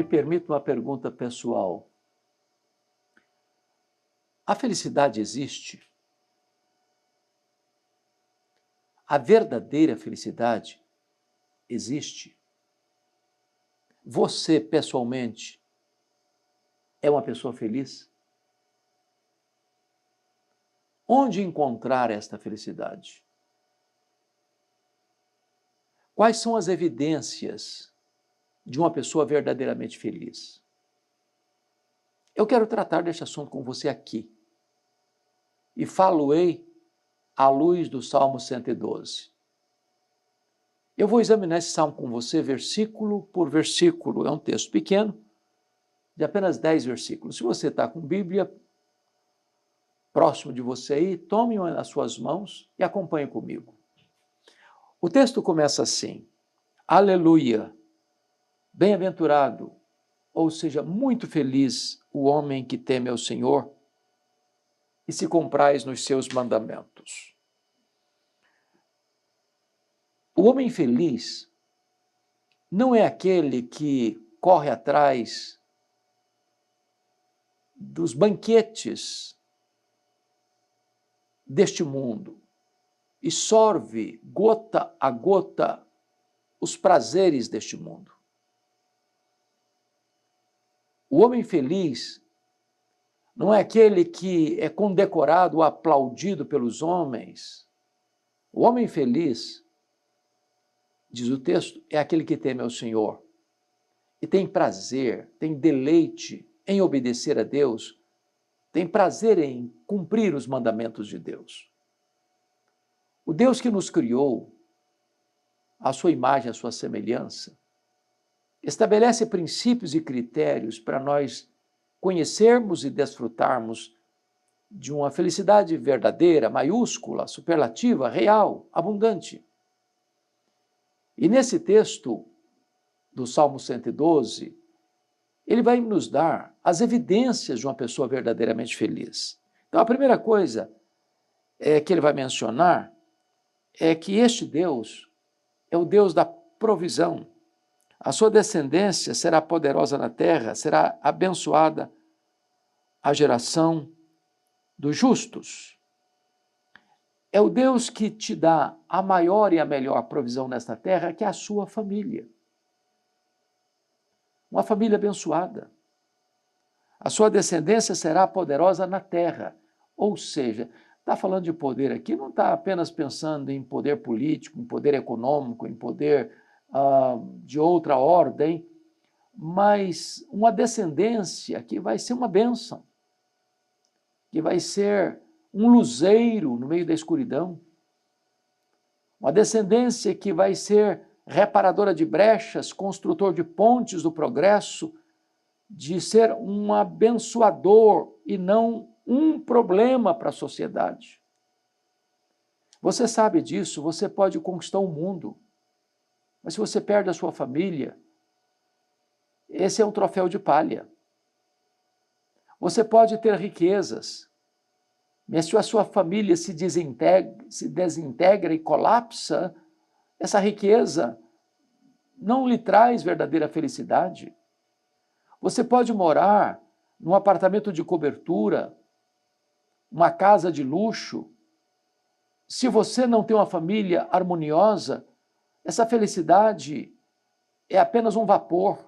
permita uma pergunta pessoal. A felicidade existe? A verdadeira felicidade existe? Você, pessoalmente, é uma pessoa feliz? Onde encontrar esta felicidade? Quais são as evidências de uma pessoa verdadeiramente feliz? Eu quero tratar deste assunto com você aqui. E falo-ei à luz do Salmo 112. Eu vou examinar esse salmo com você versículo por versículo. É um texto pequeno, de apenas 10 versículos. Se você está com Bíblia próximo de você aí, tome-o nas suas mãos e acompanhe comigo. O texto começa assim: Aleluia, bem-aventurado, ou seja, muito feliz o homem que teme ao Senhor e se compraz nos seus mandamentos. O homem feliz não é aquele que corre atrás dos banquetes deste mundo e sorve gota a gota os prazeres deste mundo. O homem feliz não é aquele que é condecorado ou aplaudido pelos homens. O homem feliz, diz o texto, é aquele que teme ao Senhor e tem prazer, tem deleite em obedecer a Deus, tem prazer em cumprir os mandamentos de Deus. O Deus que nos criou, à sua imagem, à sua semelhança, estabelece princípios e critérios para nós conhecermos e desfrutarmos de uma felicidade verdadeira, maiúscula, superlativa, real, abundante. E nesse texto do Salmo 112, ele vai nos dar as evidências de uma pessoa verdadeiramente feliz. Então, a primeira coisa que ele vai mencionar é que este Deus é o Deus da provisão. A sua descendência será poderosa na terra, será abençoada a geração dos justos. É o Deus que te dá a maior e a melhor provisão nesta terra, que é a sua família. Uma família abençoada. A sua descendência será poderosa na terra. Ou seja, está falando de poder aqui, não está apenas pensando em poder político, em poder econômico, em poder de outra ordem, mas uma descendência que vai ser uma bênção, que vai ser um luzeiro no meio da escuridão, uma descendência que vai ser reparadora de brechas, construtor de pontes do progresso, de ser um abençoador e não um problema para a sociedade. Você sabe disso, você pode conquistar o mundo, mas se você perde a sua família, esse é um troféu de palha. Você pode ter riquezas, mas se a sua família se desintegra e colapsa, essa riqueza não lhe traz verdadeira felicidade. Você pode morar num apartamento de cobertura, uma casa de luxo. Se você não tem uma família harmoniosa, essa felicidade é apenas um vapor,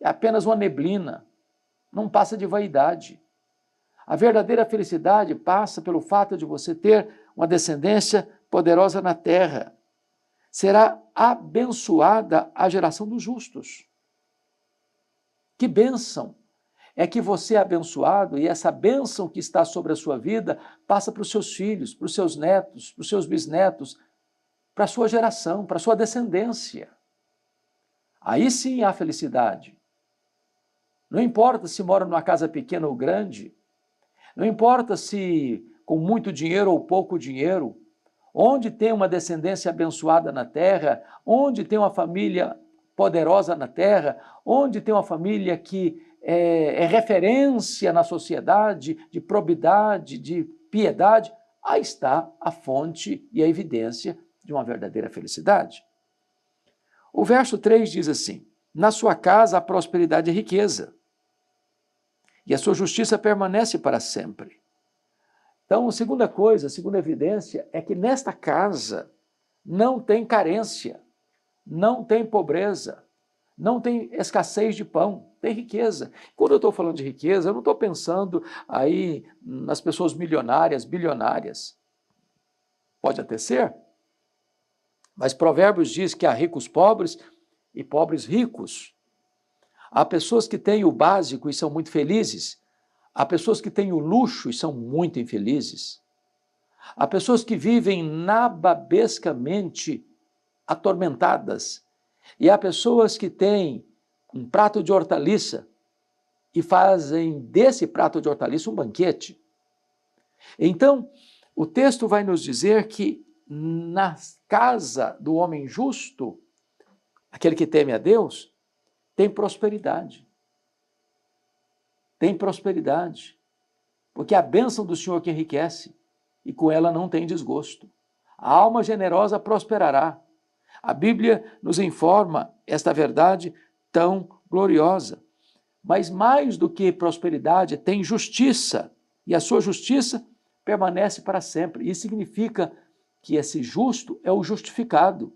é apenas uma neblina, não passa de vaidade. A verdadeira felicidade passa pelo fato de você ter uma descendência poderosa na terra. Será abençoada a geração dos justos. Que bênção! É que você é abençoado e essa bênção que está sobre a sua vida passa para os seus filhos, para os seus netos, para os seus bisnetos, para a sua geração, para a sua descendência. Aí sim há felicidade. Não importa se mora numa casa pequena ou grande, não importa se com muito dinheiro ou pouco dinheiro, onde tem uma descendência abençoada na terra, onde tem uma família poderosa na terra, onde tem uma família que é referência na sociedade de probidade, de piedade, aí está a fonte e a evidência de uma verdadeira felicidade. O verso 3 diz assim: Na sua casa a prosperidade e riqueza, e a sua justiça permanece para sempre. Então, a segunda coisa, a segunda evidência, é que nesta casa não tem carência, não tem pobreza, não tem escassez de pão, tem riqueza. Quando eu estou falando de riqueza, eu não estou pensando aí nas pessoas milionárias, bilionárias. Pode até ser, mas Provérbios diz que há ricos pobres e pobres ricos. Há pessoas que têm o básico e são muito felizes. Há pessoas que têm o luxo e são muito infelizes. Há pessoas que vivem nababescamente atormentadas. E há pessoas que têm um prato de hortaliça e fazem desse prato de hortaliça um banquete. Então, o texto vai nos dizer que na casa do homem justo, aquele que teme a Deus, tem prosperidade. Tem prosperidade. Porque a bênção do Senhor que enriquece, e com ela não tem desgosto. A alma generosa prosperará. A Bíblia nos informa esta verdade tão gloriosa. Mas mais do que prosperidade, tem justiça, e a sua justiça permanece para sempre. Isso significa que esse justo é o justificado,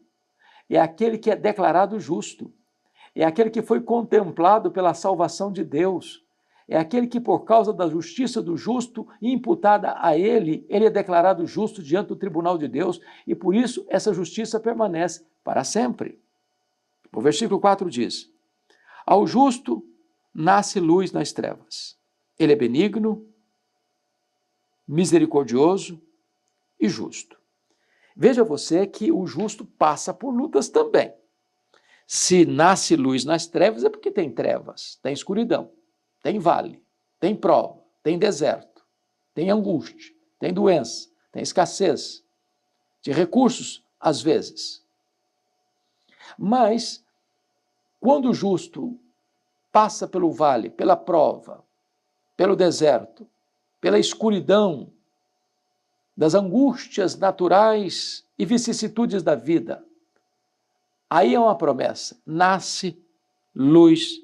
é aquele que é declarado justo, é aquele que foi contemplado pela salvação de Deus, é aquele que, por causa da justiça do justo imputada a ele, ele é declarado justo diante do tribunal de Deus, e por isso essa justiça permanece para sempre. O versículo 4 diz: ao justo nasce luz nas trevas. Ele é benigno, misericordioso e justo. Veja você que o justo passa por lutas também. Se nasce luz nas trevas, é porque tem trevas, tem escuridão, tem vale, tem prova, tem deserto, tem angústia, tem doença, tem escassez de recursos, às vezes. Mas, quando o justo passa pelo vale, pela prova, pelo deserto, pela escuridão, das angústias naturais e vicissitudes da vida, aí é uma promessa: nasce luz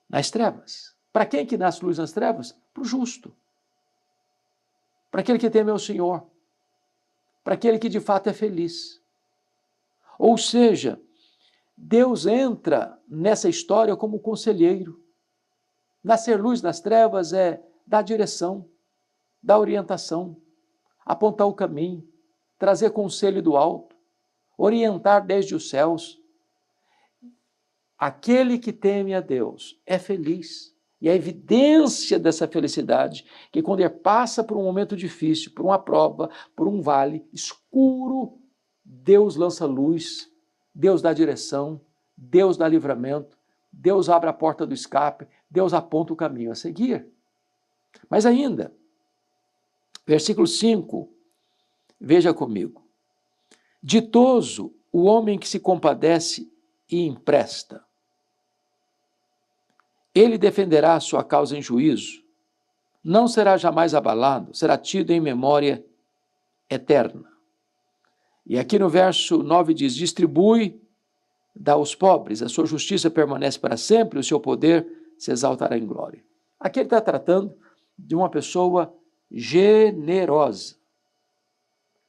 nas trevas. Para quem que nasce luz nas trevas? Para o justo. Para aquele que teme ao Senhor. Para aquele que de fato é feliz. Ou seja, Deus entra nessa história como conselheiro. Nascer luz nas trevas é dar direção, dar orientação, apontar o caminho, trazer conselho do alto, orientar desde os céus. Aquele que teme a Deus é feliz. E a evidência dessa felicidade, que quando ele passa por um momento difícil, por uma prova, por um vale escuro, Deus lança luz, Deus dá direção, Deus dá livramento, Deus abre a porta do escape, Deus aponta o caminho a seguir. Mas ainda, versículo 5, veja comigo. Ditoso o homem que se compadece e empresta. Ele defenderá a sua causa em juízo, não será jamais abalado, será tido em memória eterna. E aqui no verso 9 diz: distribui, dá aos pobres, a sua justiça permanece para sempre, o seu poder se exaltará em glória. Aqui ele está tratando de uma pessoa generosa.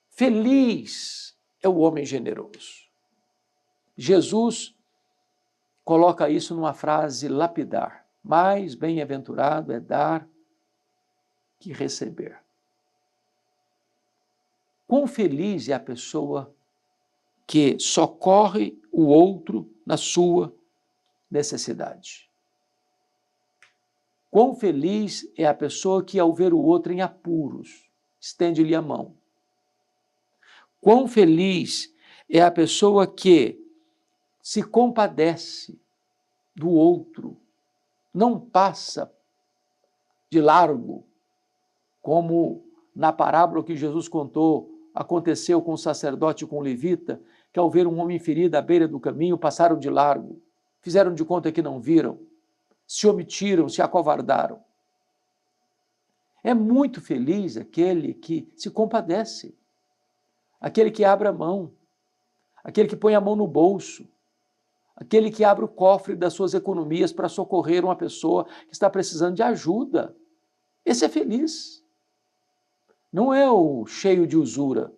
Feliz é o homem generoso. Jesus coloca isso numa frase lapidar: mais bem-aventurado é dar que receber. Quão feliz é a pessoa que socorre o outro na sua necessidade. Quão feliz é a pessoa que, ao ver o outro em apuros, estende-lhe a mão. Quão feliz é a pessoa que se compadece do outro, não passa de largo, como na parábola que Jesus contou, aconteceu com o sacerdote e com o levita, que ao ver um homem ferido à beira do caminho, passaram de largo, fizeram de conta que não viram, se omitiram, se acovardaram. É muito feliz aquele que se compadece, aquele que abre a mão, aquele que põe a mão no bolso, aquele que abre o cofre das suas economias para socorrer uma pessoa que está precisando de ajuda. Esse é feliz. Não é o cheio de usura,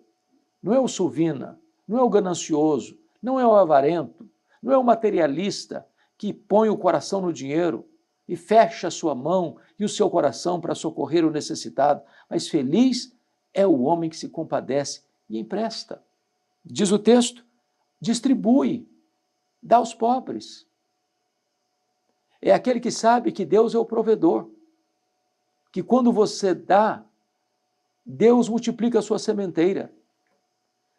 não é o suvina, não é o ganancioso, não é o avarento, não é o materialista que põe o coração no dinheiro e fecha a sua mão e o seu coração para socorrer o necessitado, mas feliz é o homem que se compadece e empresta. Diz o texto, distribui, dá aos pobres. É aquele que sabe que Deus é o provedor, que quando você dá, Deus multiplica a sua sementeira,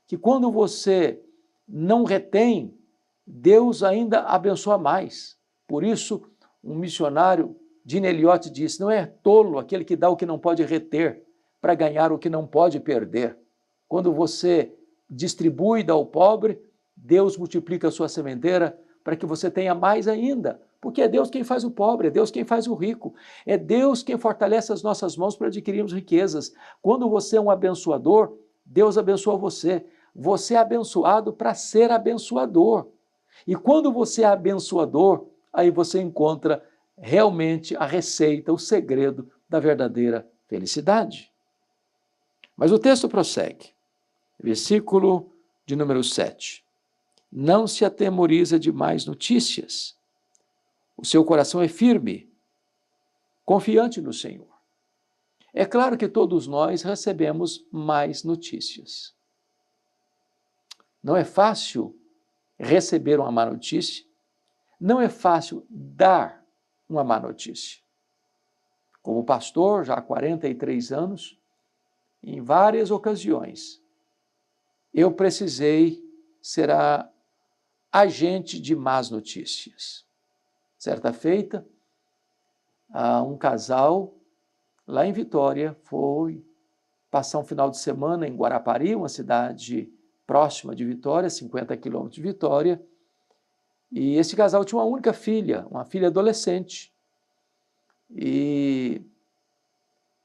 que quando você não retém, Deus ainda abençoa mais. Por isso, um missionário, Gene Elliott, disse, não é tolo aquele que dá o que não pode reter para ganhar o que não pode perder. Quando você distribui e dá ao pobre, Deus multiplica a sua sementeira para que você tenha mais ainda, porque é Deus quem faz o pobre, é Deus quem faz o rico, é Deus quem fortalece as nossas mãos para adquirirmos riquezas. Quando você é um abençoador, Deus abençoa você. Você é abençoado para ser abençoador. E quando você é abençoador, aí você encontra realmente a receita, o segredo da verdadeira felicidade. Mas o texto prossegue. Versículo de número 7. Não se atemoriza de mais notícias. O seu coração é firme, confiante no Senhor. É claro que todos nós recebemos mais notícias. Não é fácil receber uma má notícia, não é fácil dar uma má notícia. Como pastor, já há 43 anos, em várias ocasiões, eu precisei ser agente de más notícias. Certa feita, um casal lá em Vitória foi passar um final de semana em Guarapari, uma cidade próxima de Vitória, 50 quilômetros de Vitória, e esse casal tinha uma única filha, uma filha adolescente. E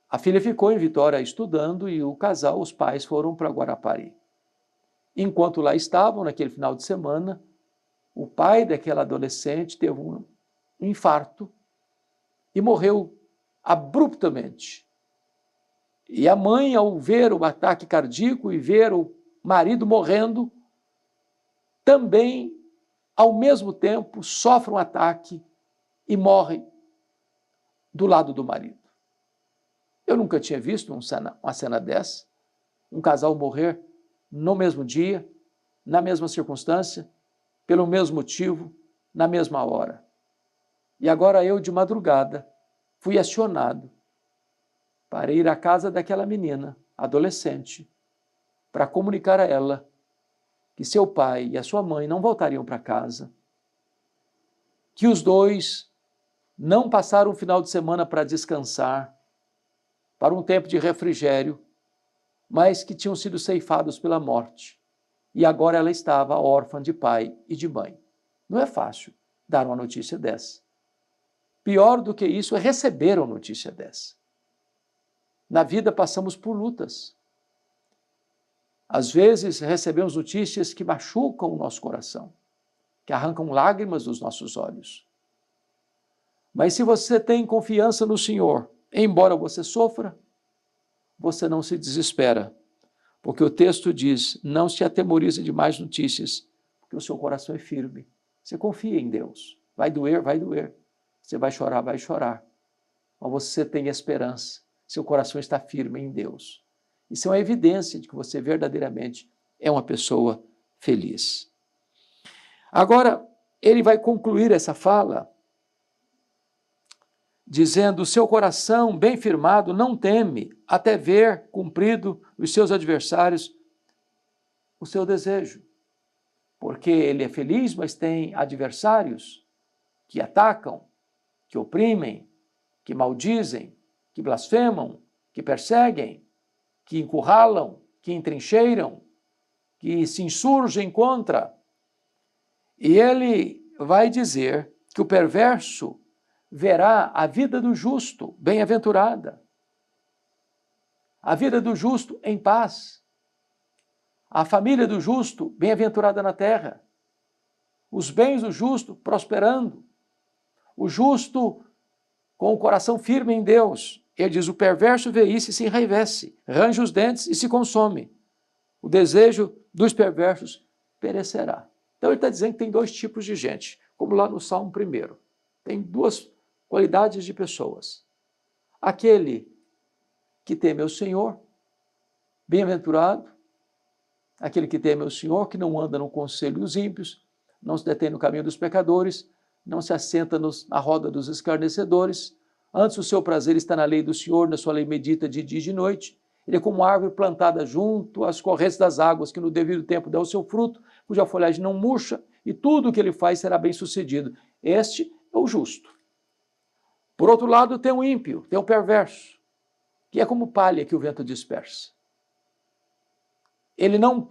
a filha ficou em Vitória estudando e o casal, os pais, foram para Guarapari. Enquanto lá estavam, naquele final de semana, o pai daquela adolescente teve um infarto e morreu abruptamente. E a mãe, ao ver o ataque cardíaco e ver o marido morrendo, também, ao mesmo tempo, sofre um ataque e morre do lado do marido. Eu nunca tinha visto uma cena dessa, um casal morrer no mesmo dia, na mesma circunstância, pelo mesmo motivo, na mesma hora. E agora eu, de madrugada, fui acionado para ir à casa daquela menina, adolescente, para comunicar a ela que seu pai e a sua mãe não voltariam para casa, que os dois não passaram um final de semana para descansar, para um tempo de refrigério, mas que tinham sido ceifados pela morte. E agora ela estava órfã de pai e de mãe. Não é fácil dar uma notícia dessa. Pior do que isso é receber uma notícia dessa. Na vida passamos por lutas. Às vezes recebemos notícias que machucam o nosso coração, que arrancam lágrimas dos nossos olhos. Mas se você tem confiança no Senhor, embora você sofra, você não se desespera, porque o texto diz, não se atemorize de mais notícias, porque o seu coração é firme. Você confia em Deus. Vai doer, vai doer. Você vai chorar, vai chorar. Mas você tem esperança. Seu coração está firme em Deus. Isso é uma evidência de que você verdadeiramente é uma pessoa feliz. Agora, ele vai concluir essa fala dizendo, o seu coração bem firmado não teme até ver cumprido os seus adversários o seu desejo. Porque ele é feliz, mas tem adversários que atacam, que oprimem, que maldizem, que blasfemam, que perseguem, que encurralam, que entrincheiram, que se insurgem contra. E ele vai dizer que o perverso verá a vida do justo bem-aventurada, a vida do justo em paz, a família do justo bem-aventurada na terra. os bens do justo prosperando, o justo com o coração firme em Deus. Ele diz, o perverso vê isso e se enraivece, range os dentes e se consome. O desejo dos perversos perecerá. Então ele está dizendo que tem dois tipos de gente, como lá no Salmo 1. Tem duas qualidades de pessoas. Aquele que teme ao Senhor, bem-aventurado, aquele que teme ao Senhor, que não anda no conselho dos ímpios, não se detém no caminho dos pecadores, não se assenta na roda dos escarnecedores, antes o seu prazer está na lei do Senhor, na sua lei medita de dia e de noite. Ele é como uma árvore plantada junto às correntes das águas, que no devido tempo dá o seu fruto, cuja folhagem não murcha, e tudo o que ele faz será bem sucedido. Este é o justo. Por outro lado, tem o ímpio, tem o perverso, que é como palha que o vento dispersa. Ele não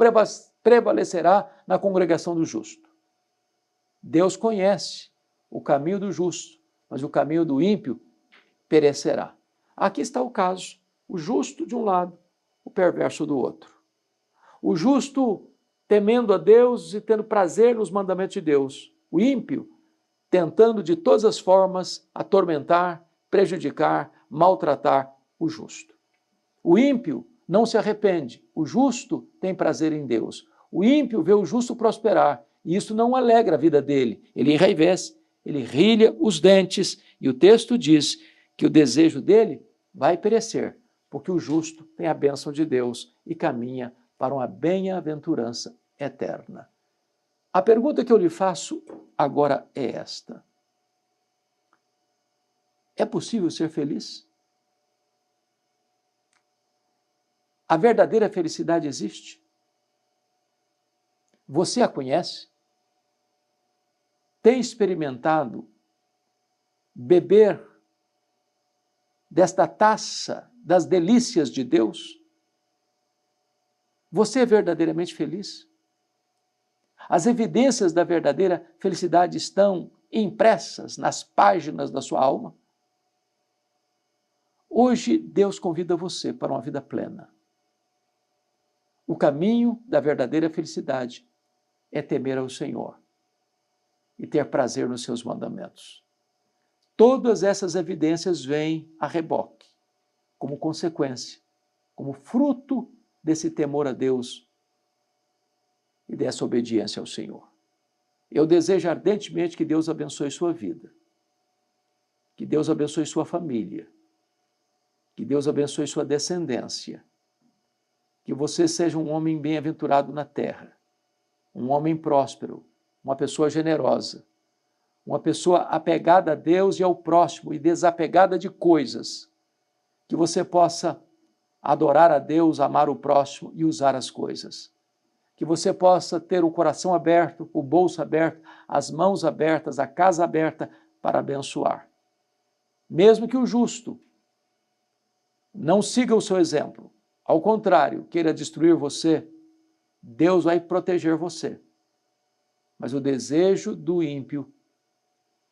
prevalecerá na congregação do justo. Deus conhece o caminho do justo, mas o caminho do ímpio perecerá. Aqui está o caso, o justo de um lado, o perverso do outro. O justo temendo a Deus e tendo prazer nos mandamentos de Deus. O ímpio tentando de todas as formas atormentar, prejudicar, maltratar o justo. O ímpio não se arrepende, o justo tem prazer em Deus. O ímpio vê o justo prosperar, e isso não alegra a vida dele. Ele enraivece, ele rilha os dentes, e o texto diz que o desejo dele vai perecer, porque o justo tem a bênção de Deus e caminha para uma bem-aventurança eterna. A pergunta que eu lhe faço agora é esta: é possível ser feliz? A verdadeira felicidade existe? Você a conhece? Tem experimentado beber desta taça das delícias de Deus? Você é verdadeiramente feliz? As evidências da verdadeira felicidade estão impressas nas páginas da sua alma? Hoje, Deus convida você para uma vida plena. O caminho da verdadeira felicidade é temer ao Senhor e ter prazer nos seus mandamentos. Todas essas evidências vêm a reboque, como consequência, como fruto desse temor a Deus e dessa obediência ao Senhor. Eu desejo ardentemente que Deus abençoe sua vida, que Deus abençoe sua família, que Deus abençoe sua descendência, que você seja um homem bem-aventurado na terra, um homem próspero, uma pessoa generosa, uma pessoa apegada a Deus e ao próximo e desapegada de coisas, que você possa adorar a Deus, amar o próximo e usar as coisas. Que você possa ter o coração aberto, o bolso aberto, as mãos abertas, a casa aberta para abençoar. Mesmo que o justo não siga o seu exemplo, ao contrário, queira destruir você, Deus vai proteger você. Mas o desejo do ímpio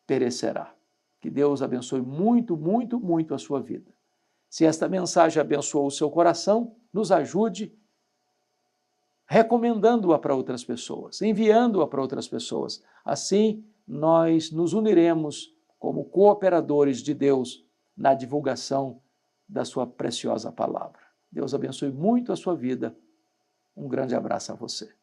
perecerá. Que Deus abençoe muito, muito, muito a sua vida. Se esta mensagem abençoou o seu coração, nos ajude recomendando-a para outras pessoas, enviando-a para outras pessoas. Assim, nós nos uniremos como cooperadores de Deus na divulgação da sua preciosa palavra. Deus abençoe muito a sua vida. Um grande abraço a você.